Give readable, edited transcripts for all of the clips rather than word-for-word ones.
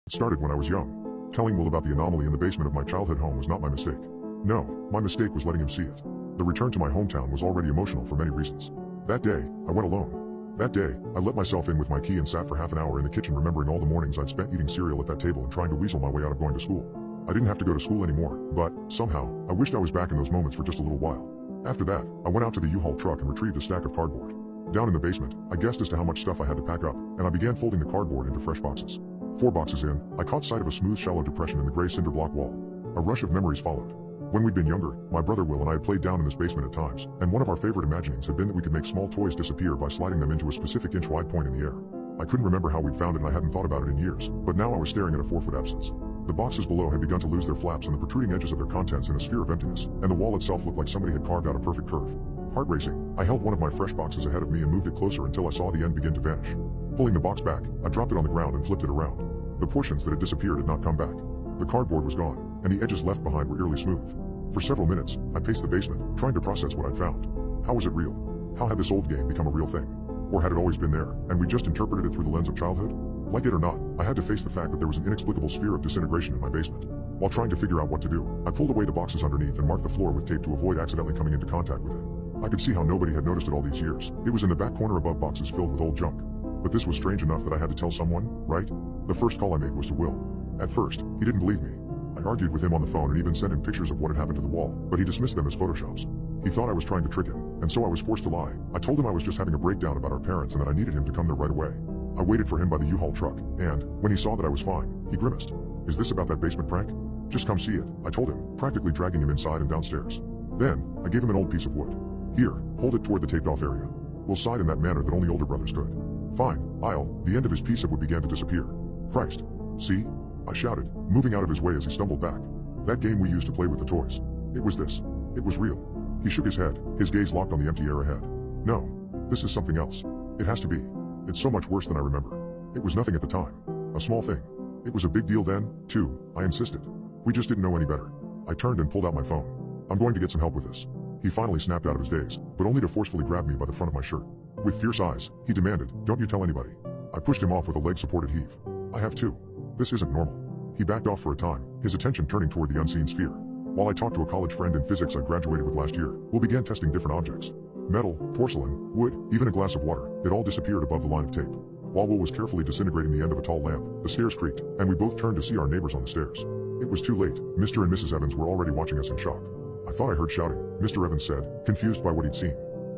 It started when I was young. Telling Will about the anomaly in the basement of my childhood home was not my mistake. No, my mistake was letting him see it. The return to my hometown was already emotional for many reasons. That day, I went alone. That day, I let myself in with my key and sat for half an hour in the kitchen remembering all the mornings I'd spent eating cereal at that table and trying to weasel my way out of going to school. I didn't have to go to school anymore, but, somehow, I wished I was back in those moments for just a little while. After that, I went out to the U-Haul truck and retrieved a stack of cardboard. Down in the basement, I guessed as to how much stuff I had to pack up, and I began folding the cardboard into fresh boxes. 4 boxes in, I caught sight of a smooth shallow depression in the gray cinder block wall. A rush of memories followed. When we'd been younger, my brother Will and I had played down in this basement at times, and one of our favorite imaginings had been that we could make small toys disappear by sliding them into a specific inch-wide point in the air. I couldn't remember how we'd found it and I hadn't thought about it in years, but now I was staring at a 4-foot absence. The boxes below had begun to lose their flaps and the protruding edges of their contents in a sphere of emptiness, and the wall itself looked like somebody had carved out a perfect curve. Heart racing, I held one of my fresh boxes ahead of me and moved it closer until I saw the end begin to vanish. Pulling the box back, I dropped it on the ground and flipped it around. The portions that had disappeared had not come back. The cardboard was gone, and the edges left behind were eerily smooth. For several minutes, I paced the basement, trying to process what I'd found. How was it real? How had this old game become a real thing? Or had it always been there, and we just interpreted it through the lens of childhood? Like it or not, I had to face the fact that there was an inexplicable sphere of disintegration in my basement. While trying to figure out what to do, I pulled away the boxes underneath and marked the floor with tape to avoid accidentally coming into contact with it. I could see how nobody had noticed it all these years. It was in the back corner above boxes filled with old junk. But this was strange enough that I had to tell someone, right? The first call I made was to Will. At first, he didn't believe me. I argued with him on the phone and even sent him pictures of what had happened to the wall, but he dismissed them as photoshops. He thought I was trying to trick him, and so I was forced to lie. I told him I was just having a breakdown about our parents and that I needed him to come there right away. I waited for him by the U-Haul truck, and, when he saw that I was fine, he grimaced. Is this about that basement prank? Just come see it, I told him, practically dragging him inside and downstairs. Then, I gave him an old piece of wood. Here, hold it toward the taped-off area. We'll side in that manner that only older brothers could. Fine, the end of his piece of wood began to disappear. Christ. See? I shouted, moving out of his way as he stumbled back. That game we used to play with the toys. It was this. It was real. He shook his head, his gaze locked on the empty air ahead. No. This is something else. It has to be. It's so much worse than I remember. It was nothing at the time. A small thing. It was a big deal then, too, I insisted. We just didn't know any better. I turned and pulled out my phone. I'm going to get some help with this. He finally snapped out of his daze, but only to forcefully grab me by the front of my shirt. With fierce eyes, he demanded, don't you tell anybody. I pushed him off with a leg-supported heave. I have too. This isn't normal. He backed off for a time, his attention turning toward the unseen sphere. While I talked to a college friend in physics I graduated with last year, we began testing different objects. Metal, porcelain, wood, even a glass of water, it all disappeared above the line of tape. While Will was carefully disintegrating the end of a tall lamp, the stairs creaked, and we both turned to see our neighbors on the stairs. It was too late. Mr. and Mrs. Evans were already watching us in shock. I thought I heard shouting, Mr. Evans said, confused by what he'd seen.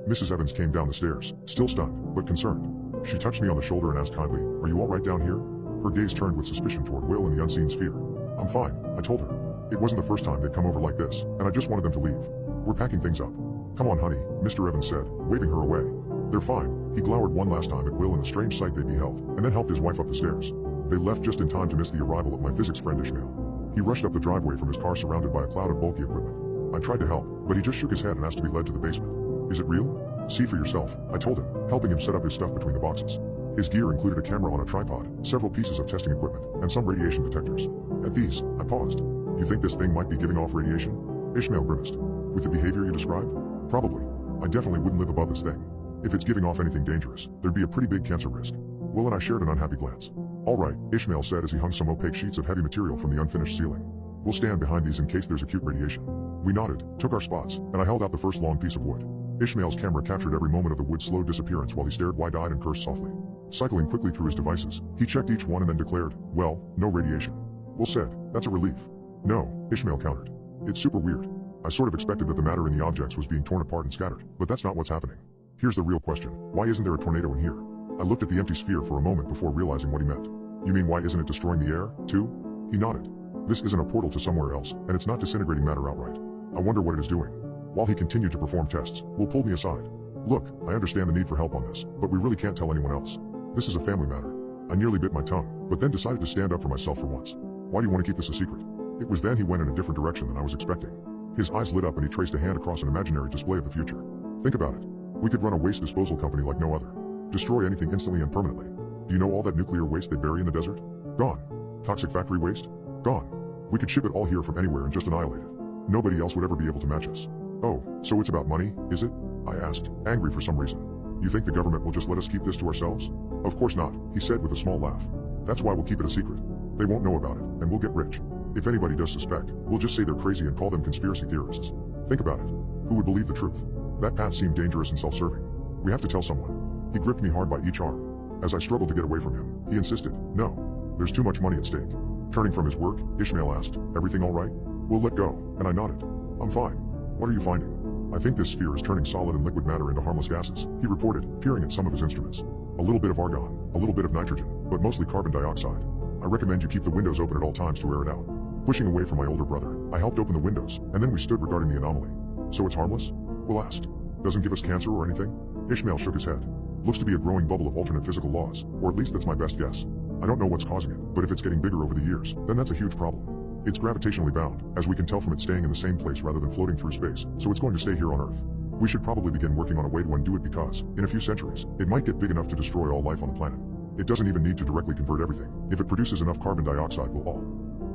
Mrs. Evans came down the stairs, still stunned, but concerned. She touched me on the shoulder and asked kindly, are you all right down here? Her gaze turned with suspicion toward Will and the unseen sphere. I'm fine, I told her. It wasn't the first time they'd come over like this, and I just wanted them to leave. We're packing things up. Come on, honey, Mr. Evans said, waving her away. They're fine. He glowered one last time at Will and the strange sight they beheld, and then helped his wife up the stairs. They left just in time to miss the arrival of my physics friend Ishmael. He rushed up the driveway from his car surrounded by a cloud of bulky equipment. I tried to help, but he just shook his head and asked to be led to the basement. Is it real? See for yourself, I told him, helping him set up his stuff between the boxes. His gear included a camera on a tripod, several pieces of testing equipment, and some radiation detectors. At these, I paused. You think this thing might be giving off radiation? Ishmael grimaced. With the behavior you described? Probably. I definitely wouldn't live above this thing. If it's giving off anything dangerous, there'd be a pretty big cancer risk. Will and I shared an unhappy glance. All right, Ishmael said as he hung some opaque sheets of heavy material from the unfinished ceiling. We'll stand behind these in case there's acute radiation. We nodded, took our spots, and I held out the first long piece of wood. Ishmael's camera captured every moment of the wood's slow disappearance while he stared wide-eyed and cursed softly. Cycling quickly through his devices, he checked each one and then declared, well, no radiation. Will said, that's a relief. No, Ishmael countered. It's super weird. I sort of expected that the matter in the objects was being torn apart and scattered, but that's not what's happening. Here's the real question. Why isn't there a tornado in here? I looked at the empty sphere for a moment before realizing what he meant. You mean why isn't it destroying the air, too? He nodded. This isn't a portal to somewhere else, and it's not disintegrating matter outright. I wonder what it is doing. While he continued to perform tests, Will pulled me aside. Look, I understand the need for help on this, but we really can't tell anyone else. This is a family matter. I nearly bit my tongue, but then decided to stand up for myself for once. Why do you want to keep this a secret? It was then he went in a different direction than I was expecting. His eyes lit up and he traced a hand across an imaginary display of the future. Think about it. We could run a waste disposal company like no other. Destroy anything instantly and permanently. Do you know all that nuclear waste they bury in the desert? Gone. Toxic factory waste? Gone. We could ship it all here from anywhere and just annihilate it. Nobody else would ever be able to match us. Oh, so it's about money, is it? I asked, angry for some reason. You think the government will just let us keep this to ourselves? Of course not, he said with a small laugh. That's why we'll keep it a secret. They won't know about it, and we'll get rich. If anybody does suspect, we'll just say they're crazy and call them conspiracy theorists. Think about it. Who would believe the truth? That path seemed dangerous and self-serving. We have to tell someone. He gripped me hard by each arm. As I struggled to get away from him, he insisted, no. There's too much money at stake. Turning from his work, Ishmael asked, everything all right? We'll let go, and I nodded. I'm fine. What are you finding? I think this sphere is turning solid and liquid matter into harmless gases, he reported, peering at some of his instruments. A little bit of argon, a little bit of nitrogen, but mostly carbon dioxide. I recommend you keep the windows open at all times to air it out. Pushing away from my older brother, I helped open the windows, and then we stood regarding the anomaly. So it's harmless? Will asked. Doesn't give us cancer or anything? Ishmael shook his head. Looks to be a growing bubble of alternate physical laws, or at least that's my best guess. I don't know what's causing it, but if it's getting bigger over the years, then that's a huge problem. It's gravitationally bound, as we can tell from it staying in the same place rather than floating through space, so it's going to stay here on Earth. We should probably begin working on a way to undo it because, in a few centuries, it might get big enough to destroy all life on the planet. It doesn't even need to directly convert everything. If it produces enough carbon dioxide, we'll all.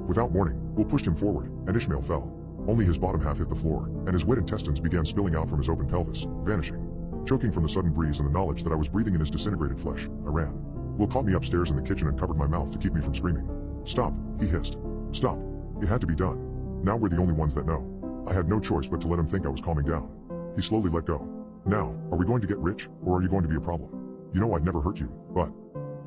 Without warning, Will pushed him forward, and Ishmael fell. Only his bottom half hit the floor, and his wet intestines began spilling out from his open pelvis, vanishing. Choking from the sudden breeze and the knowledge that I was breathing in his disintegrated flesh, I ran. Will caught me upstairs in the kitchen and covered my mouth to keep me from screaming. Stop, he hissed. Stop. It had to be done. Now we're the only ones that know. I had no choice but to let him think I was calming down. He slowly let go. Now, are we going to get rich, or are you going to be a problem? You know I'd never hurt you, but...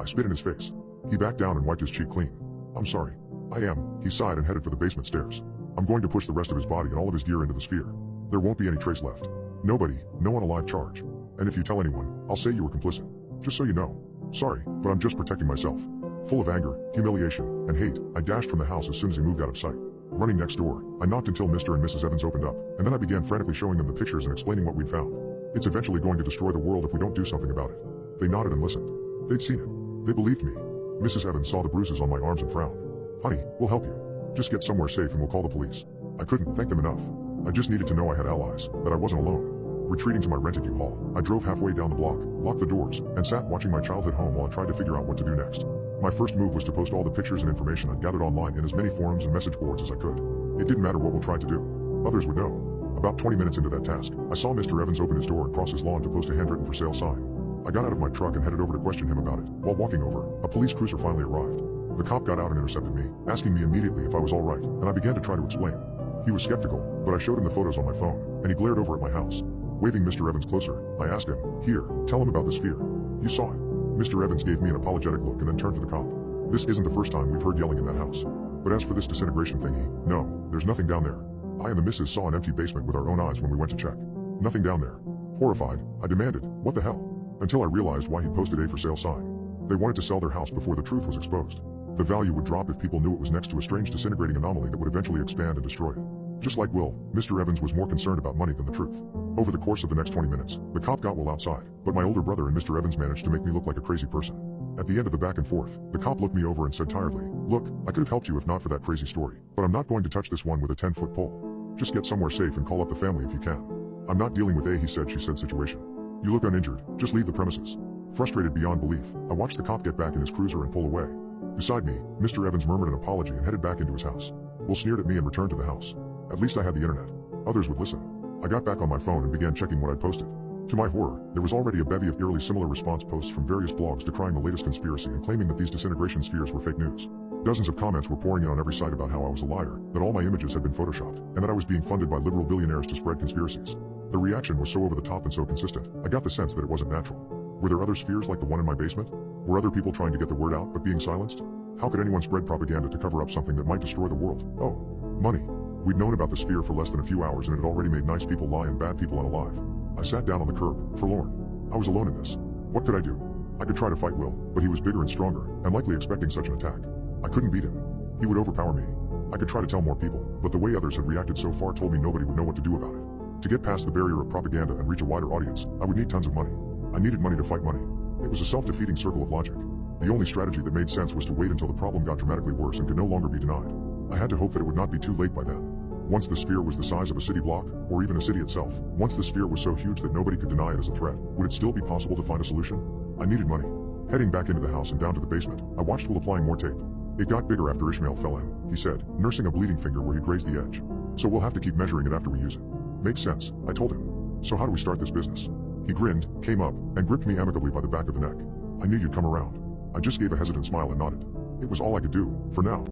I spit in his face. He backed down and wiped his cheek clean. I'm sorry. I am, he sighed and headed for the basement stairs. I'm going to push the rest of his body and all of his gear into the sphere. There won't be any trace left. Nobody, no unalive charge. And if you tell anyone, I'll say you were complicit. Just so you know. Sorry, but I'm just protecting myself. Full of anger, humiliation, and hate, I dashed from the house as soon as he moved out of sight. Running next door, I knocked until Mr. and Mrs. Evans opened up, and then I began frantically showing them the pictures and explaining what we'd found. It's eventually going to destroy the world if we don't do something about it. They nodded and listened. They'd seen it. They believed me. Mrs. Evans saw the bruises on my arms and frowned. Honey, we'll help you. Just get somewhere safe and we'll call the police. I couldn't thank them enough. I just needed to know I had allies, that I wasn't alone. Retreating to my rented U-Haul, I drove halfway down the block, locked the doors, and sat watching my childhood home while I tried to figure out what to do next. My first move was to post all the pictures and information I'd gathered online in as many forums and message boards as I could. It didn't matter what Will tried to do. Others would know. About 20 minutes into that task, I saw Mr. Evans open his door and cross his lawn to post a handwritten for sale sign. I got out of my truck and headed over to question him about it. While walking over, a police cruiser finally arrived. The cop got out and intercepted me, asking me immediately if I was all right, and I began to try to explain. He was skeptical, but I showed him the photos on my phone, and he glared over at my house. Waving Mr. Evans closer, I asked him, here, tell him about the sphere. You saw it. Mr. Evans gave me an apologetic look and then turned to the cop. This isn't the first time we've heard yelling in that house. But as for this disintegration thingy, no, there's nothing down there. I and the missus saw an empty basement with our own eyes when we went to check. Nothing down there. Horrified, I demanded, what the hell? Until I realized why he'd posted a for sale sign. They wanted to sell their house before the truth was exposed. The value would drop if people knew it was next to a strange disintegrating anomaly that would eventually expand and destroy it. Just like Will, Mr. Evans was more concerned about money than the truth. Over the course of the next 20 minutes, the cop got Will outside, but my older brother and Mr. Evans managed to make me look like a crazy person. At the end of the back and forth, the cop looked me over and said tiredly, look, I could have helped you if not for that crazy story, but I'm not going to touch this one with a 10-foot pole. Just get somewhere safe and call up the family if you can. I'm not dealing with a he said she said situation. You look uninjured, just leave the premises. Frustrated beyond belief, I watched the cop get back in his cruiser and pull away. Beside me, Mr. Evans murmured an apology and headed back into his house. Will sneered at me and returned to the house. At least I had the internet. Others would listen. I got back on my phone and began checking what I'd posted. To my horror, there was already a bevy of eerily similar response posts from various blogs decrying the latest conspiracy and claiming that these disintegration spheres were fake news. Dozens of comments were pouring in on every site about how I was a liar, that all my images had been photoshopped, and that I was being funded by liberal billionaires to spread conspiracies. The reaction was so over the top and so consistent, I got the sense that it wasn't natural. Were there other spheres like the one in my basement? Were other people trying to get the word out but being silenced? How could anyone spread propaganda to cover up something that might destroy the world? Oh, money. We'd known about the sphere for less than a few hours and it had already made nice people lie and bad people unalive. I sat down on the curb, forlorn. I was alone in this. What could I do? I could try to fight Will, but he was bigger and stronger, and likely expecting such an attack. I couldn't beat him. He would overpower me. I could try to tell more people, but the way others had reacted so far told me nobody would know what to do about it. To get past the barrier of propaganda and reach a wider audience, I would need tons of money. I needed money to fight money. It was a self-defeating circle of logic. The only strategy that made sense was to wait until the problem got dramatically worse and could no longer be denied. I had to hope that it would not be too late by then. Once the sphere was the size of a city block, or even a city itself, once the sphere was so huge that nobody could deny it as a threat, would it still be possible to find a solution? I needed money. Heading back into the house and down to the basement, I watched Will applying more tape. It got bigger after Ishmael fell in, he said, nursing a bleeding finger where he'd grazed the edge. So we'll have to keep measuring it after we use it. Makes sense, I told him. So how do we start this business? He grinned, came up, and gripped me amicably by the back of the neck. I knew you'd come around. I just gave a hesitant smile and nodded. It was all I could do, for now.